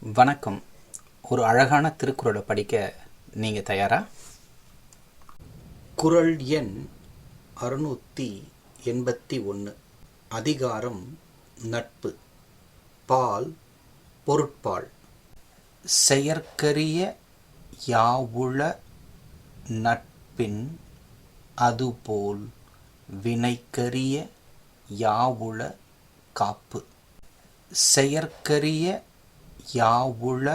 வணக்கம். ஒரு அழகான திருக்குறளை படிக்க நீங்கள் தயாரா? குறள் எண் 681. அதிகாரம் நட்பு. பால் பொருட்பால். செயற்கரிய யாவுள நட்பின் அதுபோல் வினைக்கரிய யாவுள காப்பு. செயற்கரிய யாவுள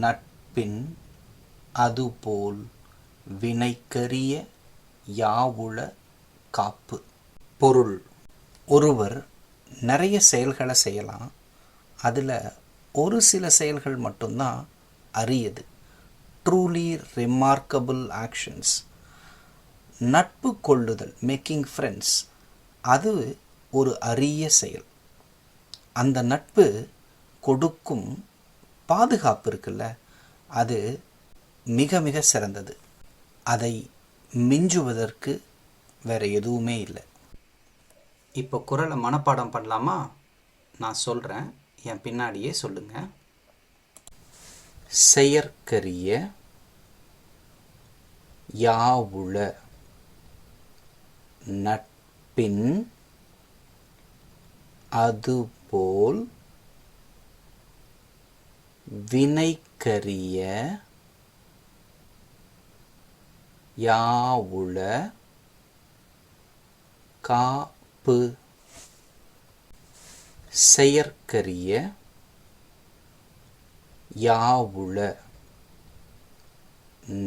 நட்பின் அதுபோல் வினைக்கரிய யாவுள காப்பு. பொருள்: ஒருவர் நிறைய செயல்களை செய்யலாம், அதில் ஒரு சில செயல்கள் மட்டும்தான் அரியது. Truly remarkable actions. நட்பு கொள்ளுதல், மேக்கிங் ஃப்ரெண்ட்ஸ், அது ஒரு அரிய செயல். அந்த நட்பு கொடுக்கும் பாதுகாப்பு இருக்குல்ல, அது மிக மிக சிறந்தது. அதை மிஞ்சுவதற்கு வேற எதுவுமே இல்லை. இப்போ குறளை மனப்பாடம் பண்ணலாமா? நான் சொல்கிறேன், என் பின்னாடியே சொல்லுங்க. செயற்கரிய யாவுள நட்பின் அதுபோல் வினைக்கரிய யாவுள காப்பு. செயற்கரிய யாவுள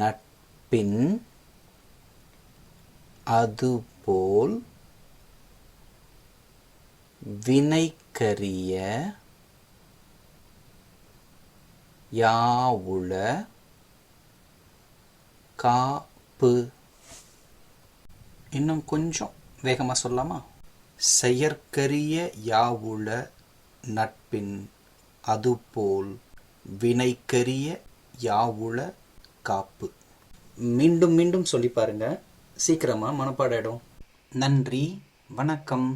நட்பின் அதுபோல் வினைக்கரிய யாவுள காப்பு. இன்னும் கொஞ்சம் வேகமாக சொல்லலாமா? செயற்கரிய யாவுள நட்பின் அதுபோல் வினைக்கரிய யாவுள காப்பு. மீண்டும் மீண்டும் சொல்லி பாருங்க, சீக்கிரமாக மனப்பாடம் ஆயிடும். நன்றி, வணக்கம்.